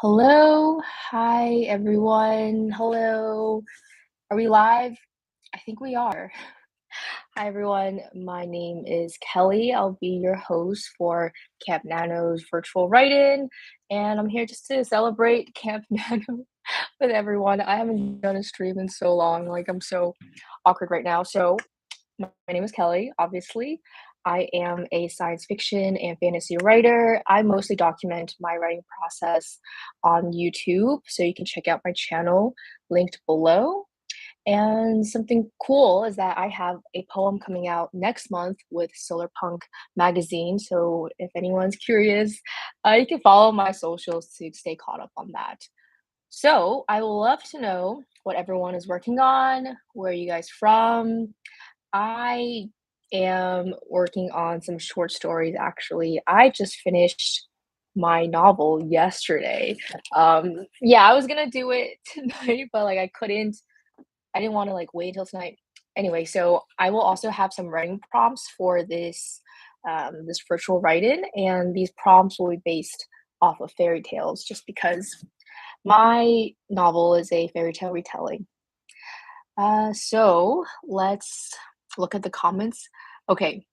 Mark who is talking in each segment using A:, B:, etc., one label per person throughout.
A: Hello. Hi, everyone. Hello. Are we live? I think we are. Hi, everyone. My name is Kelly. I'll be your host for Camp Nano's Virtual Write-In, and I'm here just to celebrate Camp Nano with everyone. I haven't done a stream in so long. Like, I'm so awkward right now. So, my name is Kelly, obviously. I am a science fiction and fantasy writer. I mostly document my writing process on YouTube, so you can check out my channel linked below. And something cool is that I have a poem coming out next month with Solar Punk magazine. So if anyone's curious, you can follow my socials to stay caught up on that. So I would love to know what everyone is working on. Where are you guys from? I am working on some short stories, actually. I just finished my novel yesterday. Yeah, I was gonna do it tonight, but, like, I couldn't. I didn't wanna, like, wait until tonight. Anyway, so I will also have some writing prompts for this virtual write-in, and these prompts will be based off of fairy tales just because my novel is a fairy tale retelling. So let's look at the comments. Okay,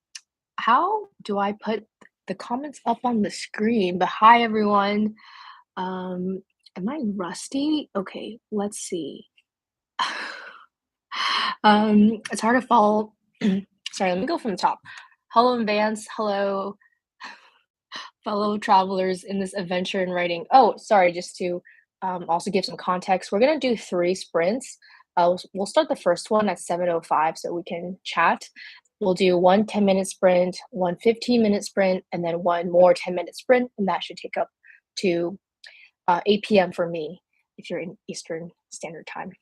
A: how do I put the comments up on the screen? But hi everyone. Am I rusty? Okay, let's see. It's hard to follow. Sorry, let me go from the top. Hello, Vance. Hello, fellow travelers in this adventure in writing. Oh, sorry, just to also give some context, we're gonna do 3 sprints. We'll start the first one at 7:05 so we can chat. We'll do one 10-minute sprint, one 15-minute sprint, and then one more 10-minute sprint, and that should take up to 8 p.m. for me if you're in Eastern Standard Time.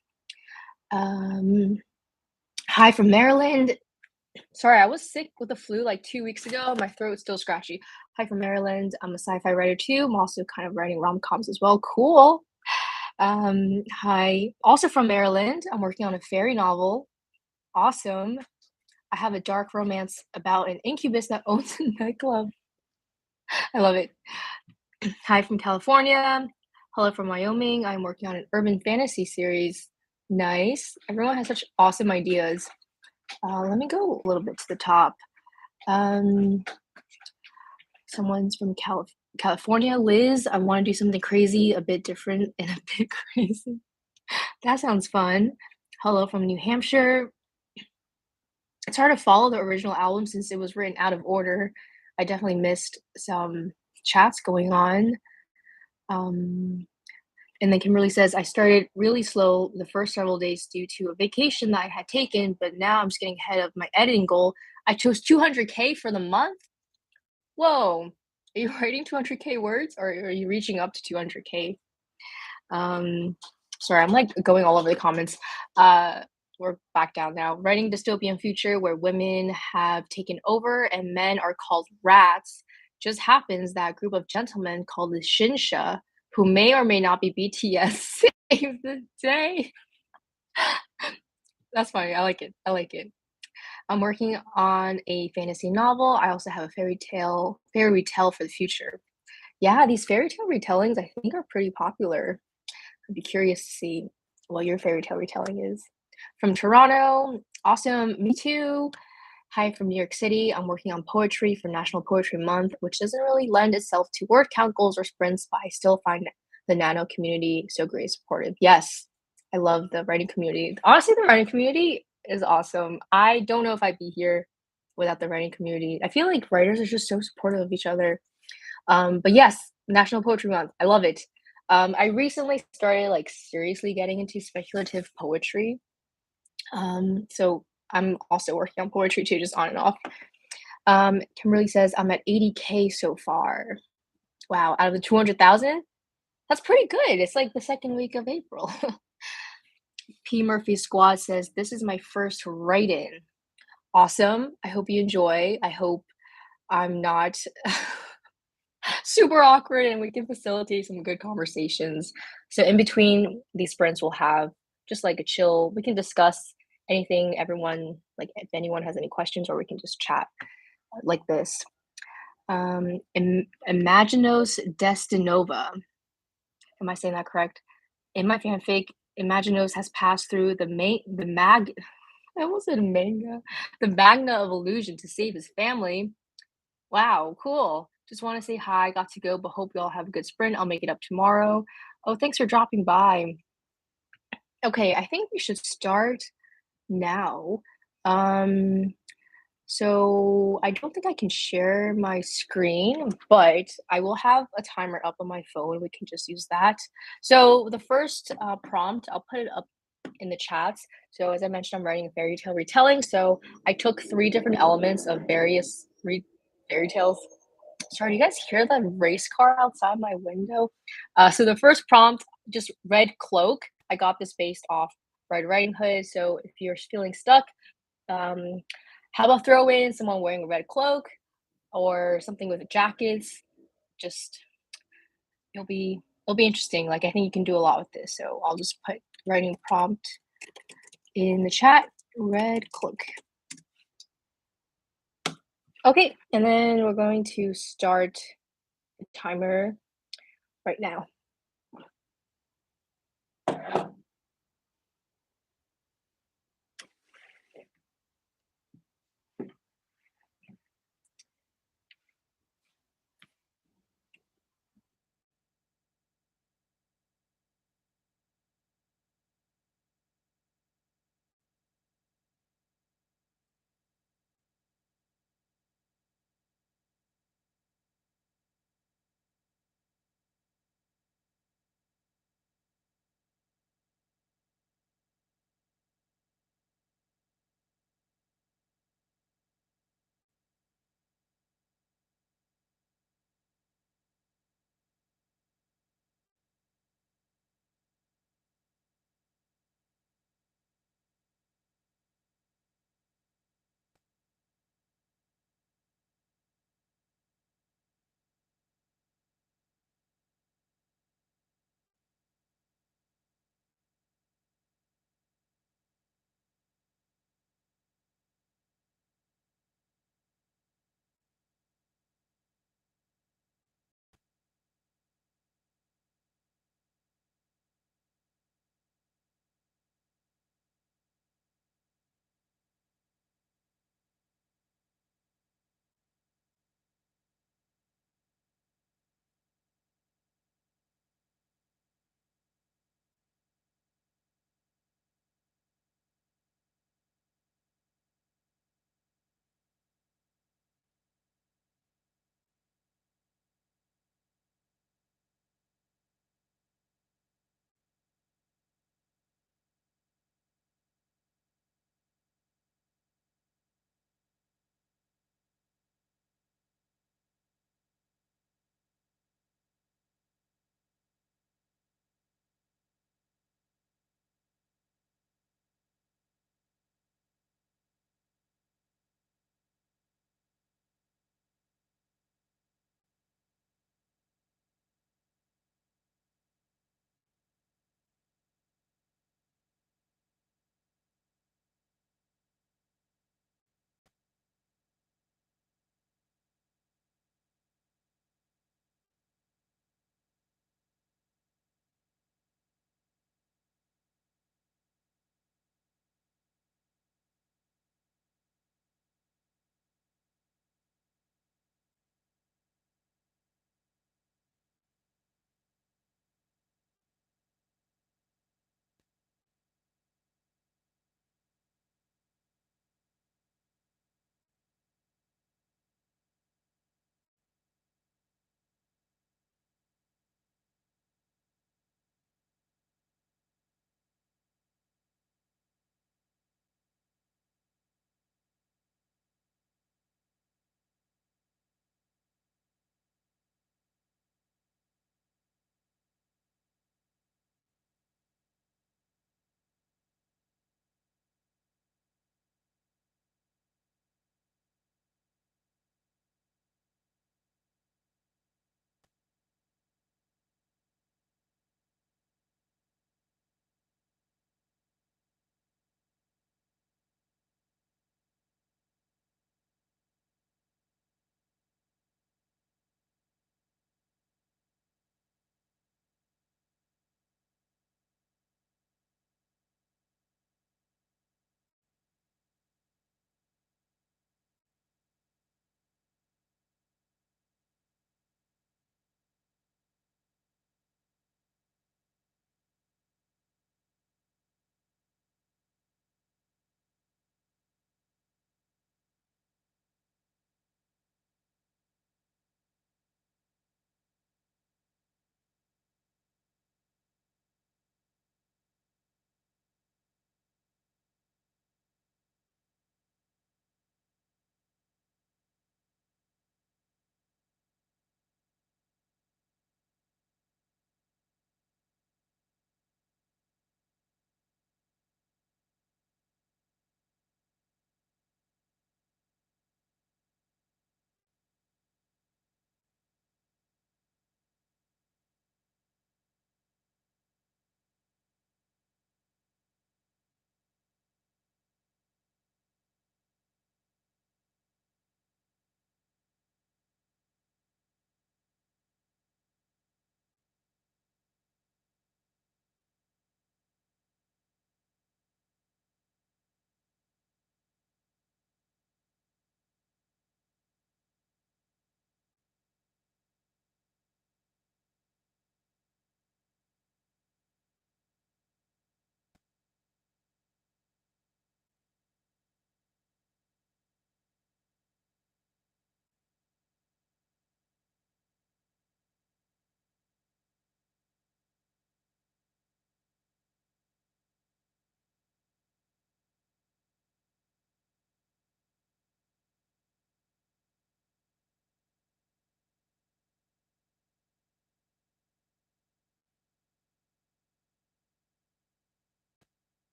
A: Hi from Maryland. Sorry, I was sick with the flu like 2 weeks ago. My throat's still scratchy. Hi from Maryland. I'm a sci-fi writer too. I'm also kind of writing rom-coms as well. Cool. Hi. Also from Maryland. I'm working on a fairy novel. Awesome. I have a dark romance about an incubus that owns a nightclub. I love it. Hi from California. Hello from Wyoming. I'm working on an urban fantasy series. Nice. Everyone has such awesome ideas. Let me go a little bit to the top. Someone's from California. Liz, I want to do something crazy, a bit different, and a bit crazy. That sounds fun. Hello from New Hampshire. It's hard to follow the original album since it was written out of order. I definitely missed some chats going on. And then Kimberly says, I started really slow the first several days due to a vacation that I had taken, but now I'm just getting ahead of my editing goal. I chose 200K for the month. Whoa, are you writing 200K words or are you reaching up to 200K? Sorry, I'm like going all over the comments. We're back down now. Writing dystopian future where women have taken over and men are called rats. Just happens that a group of gentlemen called the Shinsha, who may or may not be BTS, save the day. That's funny. I like it. I like it. I'm working on a fantasy novel. I also have a fairy retell for the future. Yeah, these fairy tale retellings I think are pretty popular. I'd be curious to see what your fairy tale retelling is. From Toronto, awesome, me too. Hi from New York City. I'm working on poetry for National Poetry Month, which doesn't really lend itself to word count goals or sprints, but I still find the Nano community so great and supportive. Yes, I love the writing community. Honestly, the writing community is awesome. I don't know if I'd be here without the writing community. I feel like writers are just so supportive of each other. But yes, National Poetry Month. I love it. I recently started like seriously getting into speculative poetry. So I'm also working on poetry too, just on and off. Kimberly says I'm at 80K so far. Wow, out of the 200,000? That's pretty good. It's like the second week of April. P. Murphy Squad says, this is my first write-in. Awesome. I hope you enjoy. I hope I'm not super awkward and we can facilitate some good conversations. So in between these sprints, we'll have just like a chill, we can discuss anything, everyone, like if anyone has any questions, or we can just chat like this. Imaginos Destinova. Am I saying that correct? In my fanfic, Imaginos has passed through the mag I almost said manga. The Magna of Illusion to save his family. Wow, cool. Just want to say hi. Got to go, but hope you all have a good sprint. I'll make it up tomorrow. Oh, thanks for dropping by. Okay, I think we should start now. Um, so I don't think I can share my screen, but I will have a timer up on my phone. We can just use that. So the first prompt, I'll put it up in the chats. So as I mentioned, I'm writing a fairy tale retelling. So I took three different elements of various fairy tales. Sorry, do you guys hear the race car outside my window? So the first prompt, just red cloak. I got this based off Red Riding Hood. So if you're feeling stuck, um, how about throw in someone wearing a red cloak or something with jackets? Just it'll be interesting. Like I think you can do a lot with this. So I'll just put writing prompt in the chat. Red cloak. Okay, and then we're going to start the timer right now.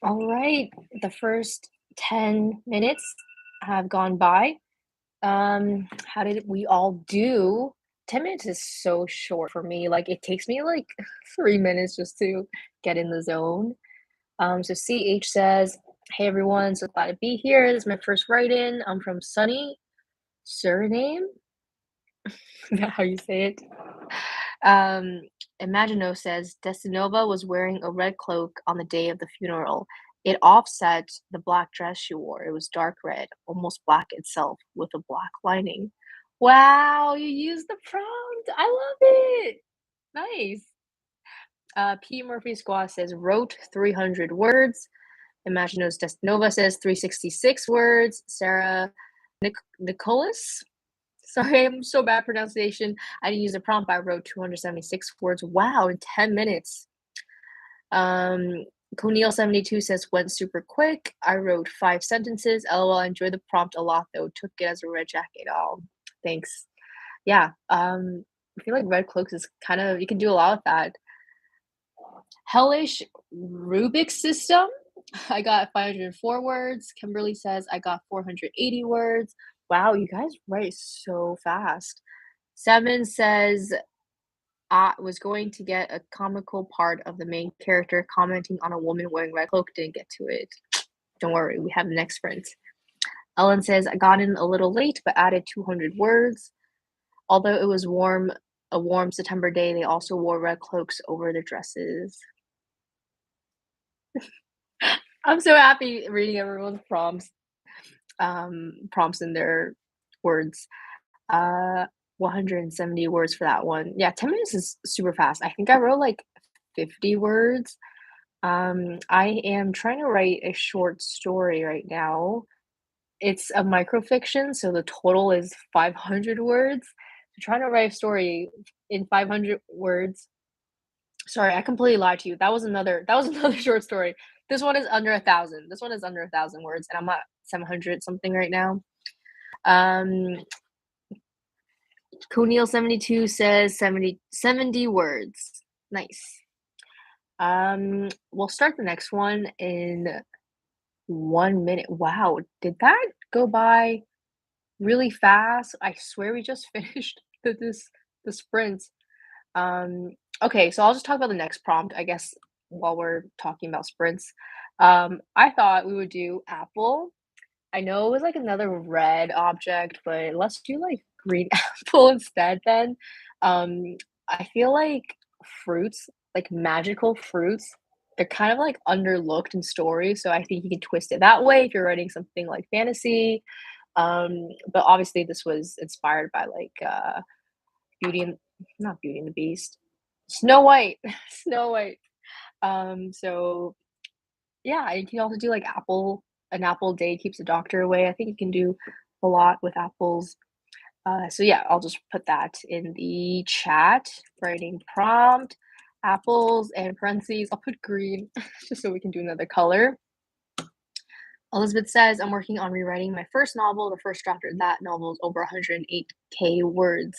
A: All right, the first 10 minutes have gone by. How did we all do? 10 minutes is so short for me. Like, it takes me like 3 minutes just to get in the zone. So CH says, "Hey everyone, so glad to be here. This is my first write-in. I'm from Sunny Suriname." Is that how you say it? Um, Imagino says Destinova was wearing a red cloak on the day of the funeral. It offset the black dress she wore. It was dark red, almost black itself, with a black lining. Wow, you used the prompt. I love it. Nice. P. Murphy Squaw says wrote 300 words. Imaginos Destinova says 366 words. Sarah Nicholas, sorry, I'm so bad pronunciation. I didn't use a prompt. I wrote 276 words. Wow, in 10 minutes. Um, Coneal72 says went super quick. I wrote 5 sentences. LOL, I enjoyed the prompt a lot though. Took it as a red jacket. Oh, thanks. Yeah. I feel like red cloaks is kind of you can do a lot with that. Hellish Rubik's system. I got 504 words. Kimberly says I got 480 words. Wow, you guys write so fast. Seven says I was going to get a comical part of the main character commenting on a woman wearing red cloak. Didn't get to it. Don't worry, we have the next sprint. Ellen says I got in a little late, but added 200 words. Although it was a warm September day, they also wore red cloaks over their dresses. I'm so happy reading everyone's prompts in their words. Uh, 170 words for that one. Yeah, 10 minutes is super fast. I think I wrote like 50 words. I am trying to write a short story right now. It's a microfiction, so the total is 500 words. So trying to write a story in 500 words. Sorry, I completely lied to you. That was another short story. This one is under 1,000. This one is under 1,000 words, and I'm at 700 something right now. Um, Coneal72 says 70 words. Nice. We'll start the next one in 1 minute. Wow, did that go by really fast? I swear we just finished the sprint. Um, okay, so I'll just talk about the next prompt, I guess, while we're talking about sprints. I thought we would do apple. I know it was like another red object, but let's do like green apple instead then. Um, I feel like fruits, like magical fruits, they're kind of like underlooked in stories, so I think you can twist it that way if you're writing something like fantasy. But obviously this was inspired by like Beauty and not Beauty and the Beast, Snow White, Snow White. So yeah, you can also do like an apple day keeps the doctor away. I think you can do a lot with apples. So yeah, I'll just put that in the chat. Writing prompt, apples and parentheses. I'll put green just so we can do another color. Elizabeth says, I'm working on rewriting my first novel. The first draft of that novel is over 108K words.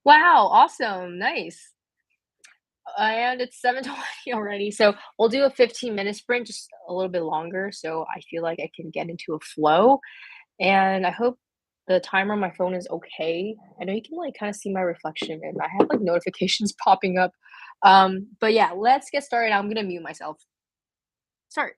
A: Wow, awesome, nice. And it's 7:20 already, so we'll do a 15-minute sprint, just a little bit longer, so I feel like I can get into a flow, and I hope the timer on my phone is okay. I know you can, like, kinda see my reflection, and I have, like, notifications popping up. But yeah, let's get started. I'm gonna mute myself. Start.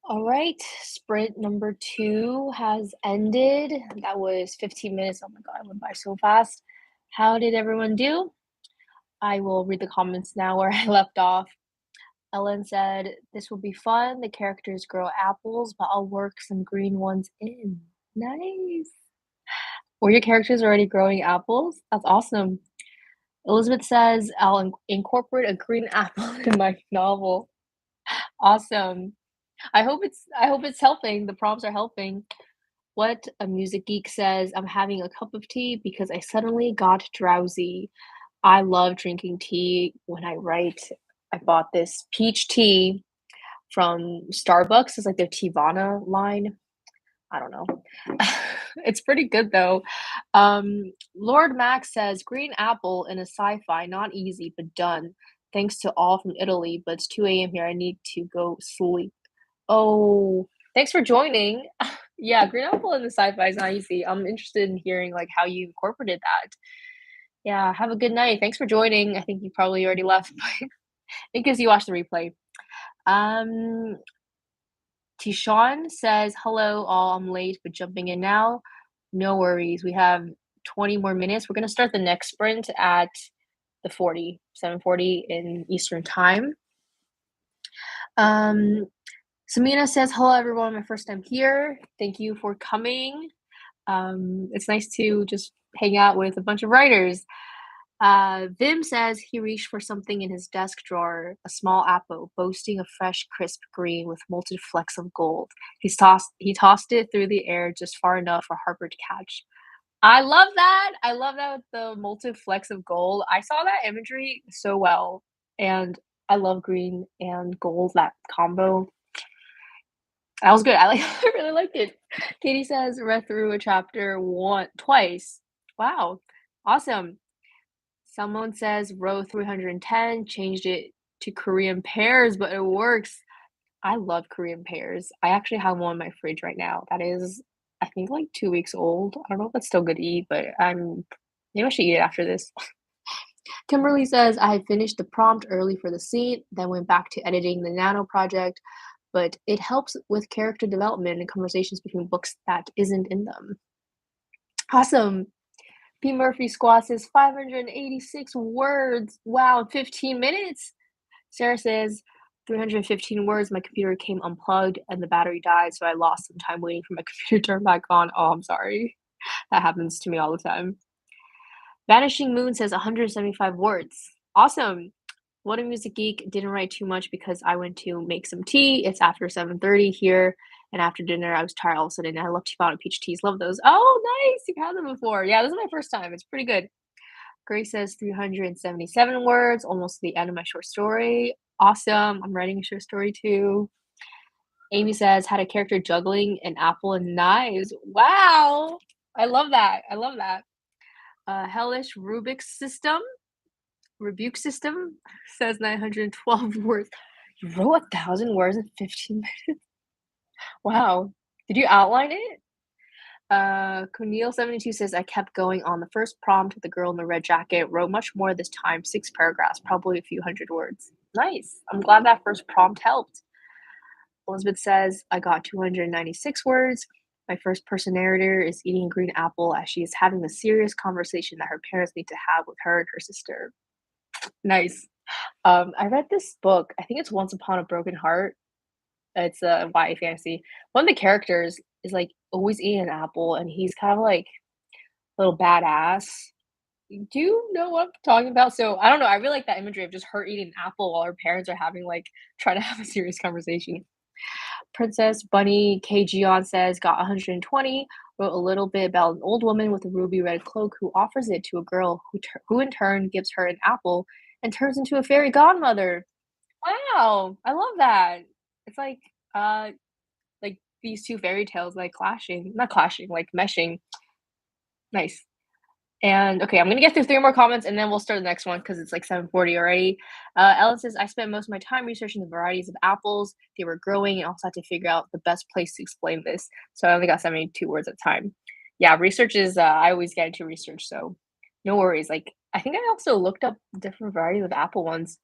A: All right, sprint number 2 has ended. That was 15 minutes. Oh my God, it went by so fast. How did everyone do? I will read the comments now where I left off. Ellen said, "This will be fun. The characters grow apples, but I'll work some green ones in." Nice. Were your characters already growing apples? That's awesome. Elizabeth says, "I'll incorporate a green apple in my novel." Awesome. I hope it's helping. The prompts are helping. What a music geek says, "I'm having a cup of tea because I suddenly got drowsy." I love drinking tea when I write. I bought this peach tea from Starbucks. It's like their Teavana line. I don't know. It's pretty good though. Lord Max says, "Green apple in a sci-fi, not easy, but done. Thanks to all from Italy, but it's 2 a.m. here. I need to go sleep." Oh, thanks for joining. Yeah, green apple in the sci-fi is not easy. I'm interested in hearing like how you incorporated that. Yeah, have a good night. Thanks for joining. I think you probably already left, but in case you watch the replay. Um, Tishawn says, "Hello, all. I'm late, but jumping in now. No worries. We have 20 more minutes. We're gonna start the next sprint at the 7:40 in Eastern time." Um, Samina says, "Hello, everyone. My first time here. Thank you for coming. It's nice to just hang out with a bunch of writers." Vim says he reached for something in his desk drawer, a small apple, boasting a fresh, crisp green with molted flecks of gold. He tossed it through the air just far enough for Harper to catch. I love that. I love that with the molted flecks of gold. I saw that imagery so well, and I love green and gold, that combo. That was good. I really liked it. Katie says read through a chapter one twice. Wow, awesome. Someone says row 310, changed it to Korean pears, but it works. I love Korean pears. I actually have one in my fridge right now. That is, I think, like 2 weeks old. I don't know if that's still good to eat, but maybe I should eat it after this. Kimberly says I had finished the prompt early for the scene, then went back to editing the Nano project, but it helps with character development and conversations between books that isn't in them. Awesome. P. Murphy Squad says 586 words. Wow, in 15 minutes. Sarah says 315 words. My computer came unplugged and the battery died, so I lost some time waiting for my computer to turn back on. Oh, I'm sorry. That happens to me all the time. Vanishing Moon says 175 words. Awesome. What a Music Geek didn't write too much because I went to make some tea. It's after 7:30 here, and after dinner I was tired all of a sudden. I love Teavana peach teas. Love those. Oh, nice. You've had them before. Yeah, this is my first time. It's pretty good. Grace says 377 words, almost the end of my short story. Awesome. I'm writing a short story too. Amy says, had a character juggling an apple and knives. Wow. I love that. I love that. Hellish Rubik's System, Rebuke System says 912 words. You wrote 1,000 words in 15 minutes. Wow. Did you outline it? Cornel72 says, I kept going on the first prompt with the girl in the red jacket, wrote much more this time, 6 paragraphs, probably a few hundred words. Nice. I'm glad that first prompt helped. Elizabeth says, I got 296 words. My first person narrator is eating a green apple as she is having the serious conversation that her parents need to have with her and her sister. Nice. I read this book. I think it's Once Upon a Broken Heart. It's a YA fantasy. One of the characters is like always eating an apple, and he's kind of like little badass. Do you know what I'm talking about? So I don't know. I really like that imagery of just her eating an apple while her parents are having like trying to have a serious conversation. Princess Bunny K. Gion says got 120. Wrote a little bit about an old woman with a ruby red cloak who offers it to a girl who in turn gives her an apple and turns into a fairy godmother. Wow, I love that. It's uh like these two fairy tales like clashing, not clashing, like meshing. Nice. And okay, I'm gonna get through 3 more comments and then we'll start the next one because it's like 7:40 already. Ellen says, I spent most of my time researching the varieties of apples they were growing and also had to figure out the best place to explain this. So I only got 72 words at a time. Yeah, research is I always get into research, so no worries. Like I think I also looked up different varieties of apple ones.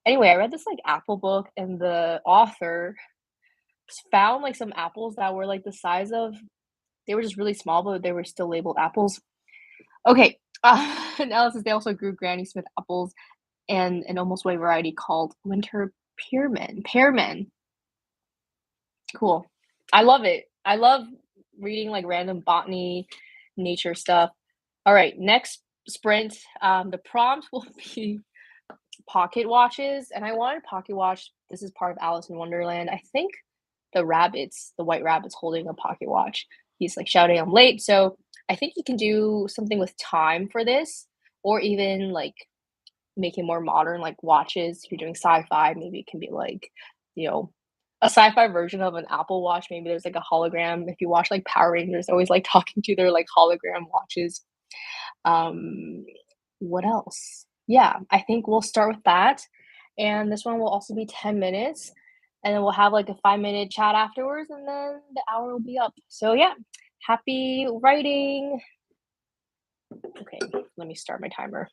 A: Anyway, I read this like apple book and the author found, like, some apples that were, like, the size of they were just really small, but they were still labeled apples. Okay, analysis, they also grew Granny Smith apples and an almost white variety called winter pearman. Cool. I love it. I love reading, like, random botany, nature stuff. Alright, next sprint, the prompt will be pocket watches, and I wanted pocket watch this is part of Alice in Wonderland. I think the white rabbit's holding a pocket watch. He's, like, shouting, "I'm late," so I think you can do something with time for this, or even, like, make it more modern, like watches. If you're doing sci-fi, maybe it can be like, you know, a sci-fi version of an Apple Watch. Maybe there's like a hologram. If you watch like Power Rangers, always like talking to their like hologram watches. Um, what else? Yeah, I think we'll start with that. And this one will also be 10 minutes. And then we'll have like a 5-minute chat afterwards, and then the hour will be up. So, yeah, happy writing. Okay, let me start my timer.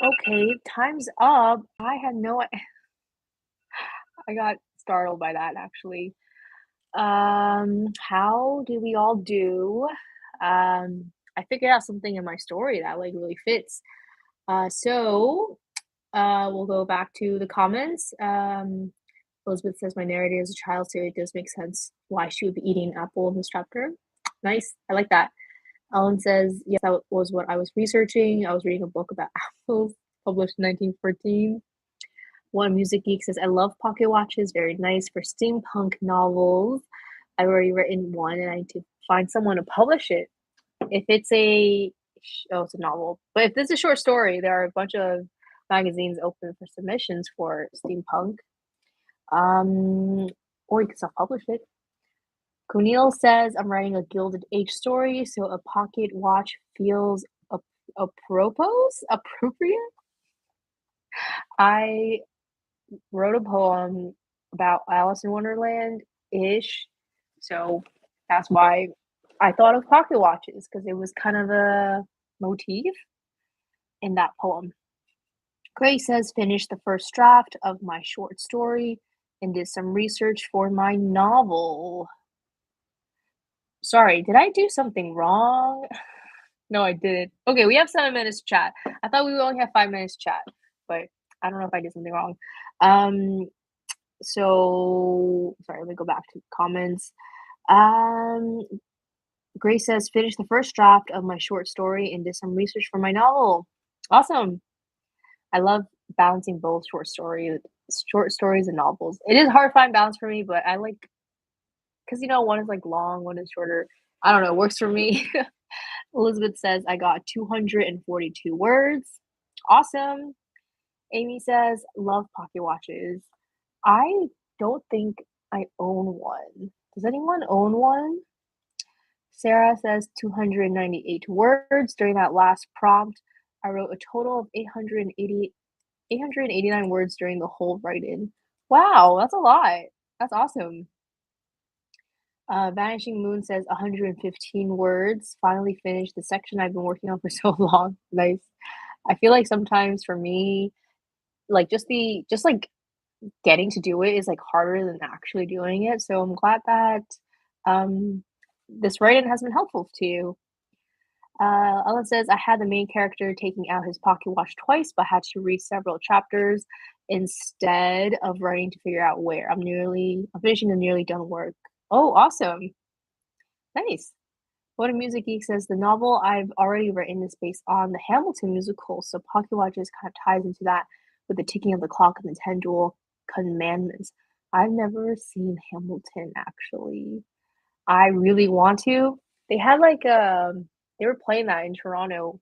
A: Okay, time's up. I had no I got startled by that actually. How did we all do? I figured out something in my story that like really fits. We'll go back to the comments. Elizabeth says my narrator is a child, so it does make sense why she would be eating an apple in this chapter. Nice, I like that. Ellen says, yes, that was what I was researching. I was reading a book about apples published in 1914. One Music Geek says, I love pocket watches, very nice for steampunk novels. I've already written one and I need to find someone to publish it. If it's it's a novel. But if this is a short story, there are a bunch of magazines open for submissions for steampunk. Um, or you can self-publish it. Kunil says, I'm writing a Gilded Age story, so a pocket watch feels appropriate. I wrote a poem about Alice in Wonderland ish, so that's why I thought of pocket watches because it was kind of a motif in that poem. Gray says, finished the first draft of my short story and did some research for my novel. Sorry, did I do something wrong? No, I didn't. Okay, we have 7 minutes to chat. I thought we would only have 5 minutes to chat, but I don't know if I did something wrong. Sorry, let me go back to comments. Um, Grace says, finished the first draft of my short story and did some research for my novel. Awesome. I love balancing both short stories and novels. It is hard to find balance for me, but I like because one is like long, one is shorter. I don't know, it works for me. Elizabeth says I got 242 words. Awesome. Amy says love pocket watches. I don't think I own one. Does anyone own one? Sarah says 298 words. During that last prompt, I wrote a total of 889 words during the whole write-in. Wow, that's a lot. That's awesome. Vanishing Moon says 115 words. Finally finished the section I've been working on for so long. Nice. I feel like sometimes for me, like just like getting to do it is like harder than actually doing it. So I'm glad that um this write-in has been helpful to you. Ellen says, I had the main character taking out his pocket watch twice, but had to read several chapters instead of writing to figure out where. I'm finishing a nearly done work. Oh, awesome. Nice. What a Music Geek says, the novel I've already written is based on the Hamilton musical, so pocket watches kind of ties into that with the ticking of the clock and the 10 dual commandments. I've never seen Hamilton actually. I really want to. They had they were playing that in Toronto,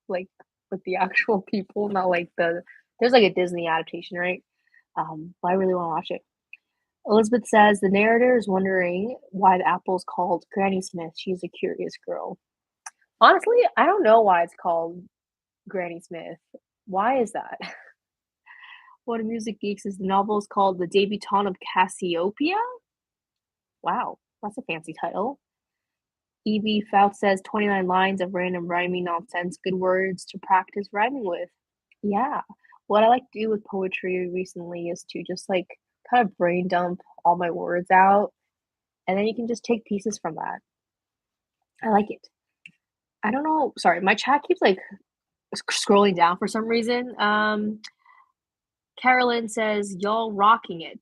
A: like with the actual people, not like there's like a Disney adaptation, right? But I really want to watch it. Elizabeth says the narrator is wondering why the apple's called Granny Smith. She's a curious girl. Honestly, I don't know why it's called Granny Smith. Why is that? What a Music Geek says the novel is called The Debutante of Cassiopeia. Wow, that's a fancy title. E.B. Fouts says 29 lines of random rhyming nonsense, good words to practice rhyming with. Yeah. What I like to do with poetry recently is to just like kind of brain dump all my words out, and then you can just take pieces from that. I like it. I don't know. Sorry, my chat keeps like scrolling down for some reason. Carolyn says, y'all rocking it.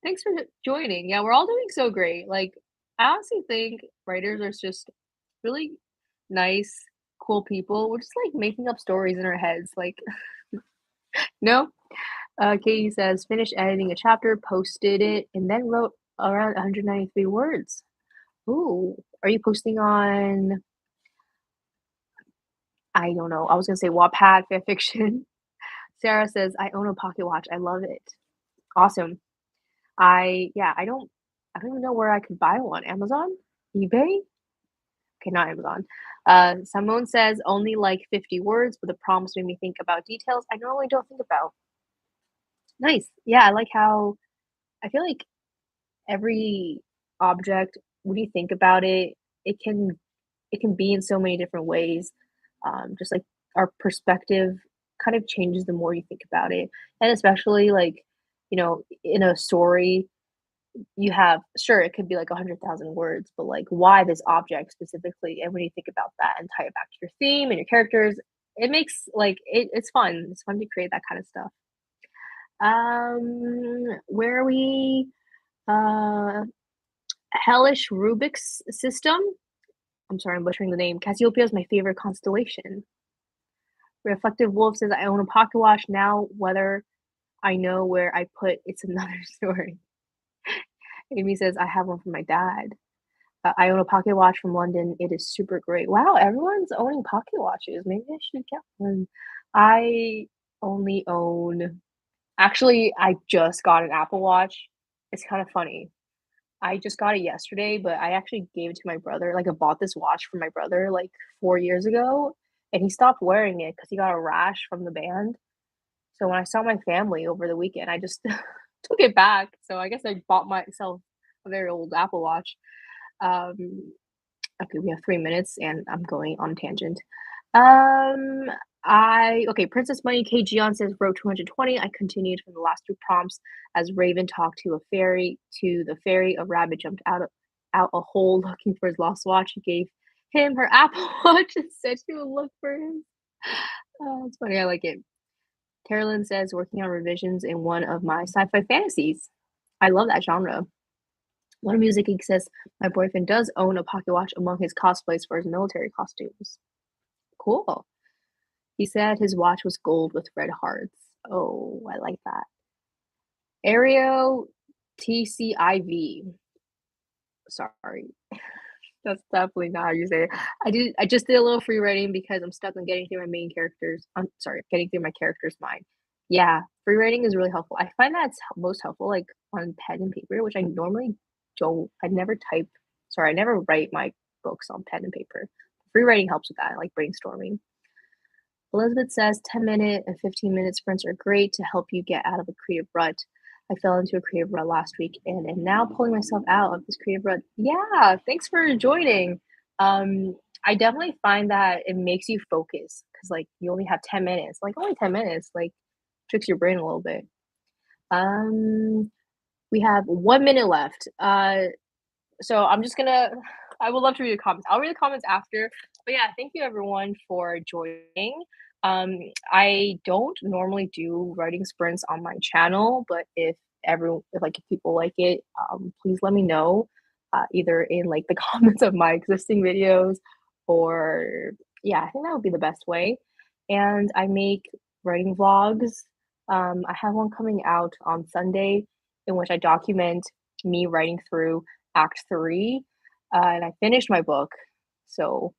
A: Thanks for joining. Yeah, we're all doing so great. Like, I honestly think writers are just really nice, cool people. We're just like making up stories in our heads. Like, no. Katie says, finished editing a chapter, posted it, and then wrote around 193 words. Ooh, are you posting on? I don't know. I was gonna say Wattpad fanfiction. Sarah says, I own a pocket watch. I love it. Awesome. I don't even know where I could buy one. Amazon? eBay? Okay, not Amazon. Simone says only like 50 words, but the prompts made me think about details I normally don't think about. Nice. Yeah, I like how I feel like every object, when you think about it, it can it can be in so many different ways. Just like our perspective kind of changes the more you think about it. And especially like, in a story, you have sure, it could be like 100,000 words, but like why this object specifically? And when you think about that and tie it back to your theme and your characters, it makes like it's fun. It's fun to create that kind of stuff. Where are we? Uh, Hellish Rubik's system. I'm sorry, I'm butchering the name. Cassiopeia is my favorite constellation. Reflective Wolf says I own a pocket watch now. Whether I know where I put it's another story. Amy says I have one from my dad. I own a pocket watch from London. It is super great. Wow, everyone's owning pocket watches. Maybe I should get one. I only own actually, I just got an Apple Watch. It's kind of funny. I just got it yesterday, but I actually gave it to my brother. Like, I bought this watch for my brother like 4 years ago, and he stopped wearing it because he got a rash from the band. So when I saw my family over the weekend, I just took it back. So I guess I bought myself a very old Apple Watch. Um, okay, we have 3 minutes, and I'm going on a tangent. Um, I okay, Princess Money K Gion says row 220. I continued from the last two prompts as Raven talked to a fairy. To the fairy, a rabbit jumped out a hole looking for his lost watch. He gave him her Apple Watch and said she would look for him. Oh, it's funny. I like it. Carolyn says working on revisions in one of my sci-fi fantasies. I love that genre. One Music Geek says my boyfriend does own a pocket watch among his cosplays for his military costumes. Cool. He said his watch was gold with red hearts. Oh, I like that. Aereo TCIV. Sorry. That's definitely not how you say it. I just did a little free writing because I'm stuck on getting through my main characters. I'm sorry, getting through my character's mind. Yeah, free writing is really helpful. I find that it's most helpful like on pen and paper, which I normally don't. I never type. Sorry, I never write my books on pen and paper. Free writing helps with that, like brainstorming. Elizabeth says 10-minute and 15-minute sprints are great to help you get out of a creative rut. I fell into a creative rut last week and am now pulling myself out of this creative rut. Yeah, thanks for joining. I definitely find that it makes you focus because like you only have 10 minutes, like only 10 minutes, like tricks your brain a little bit. Um, we have 1 minute left. So I'm just gonna I would love to read the comments. I'll read the comments after. But yeah, thank you everyone for joining. I don't normally do writing sprints on my channel, but if people like it, please let me know. Either in like the comments of my existing videos or yeah, I think that would be the best way. And I make writing vlogs. I have one coming out on Sunday in which I document me writing through Act 3, and I finished my book. So,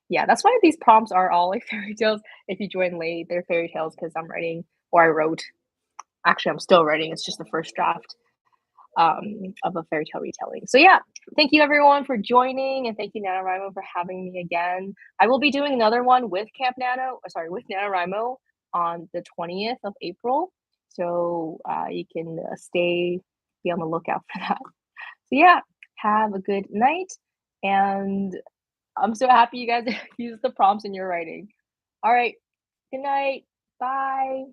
A: yeah, that's why these prompts are all like fairy tales. If you join late, they're fairy tales because I'm writing or I wrote. Actually, I'm still writing. It's just the first draft of a fairy tale retelling. So, yeah, thank you everyone for joining, and thank you NaNoWriMo for having me again. I will be doing another one with with NaNoWriMo on the 20th of April. So you can be on the lookout for that. So yeah, have a good night, and I'm so happy you guys use the prompts in your writing. All right, good night. Bye.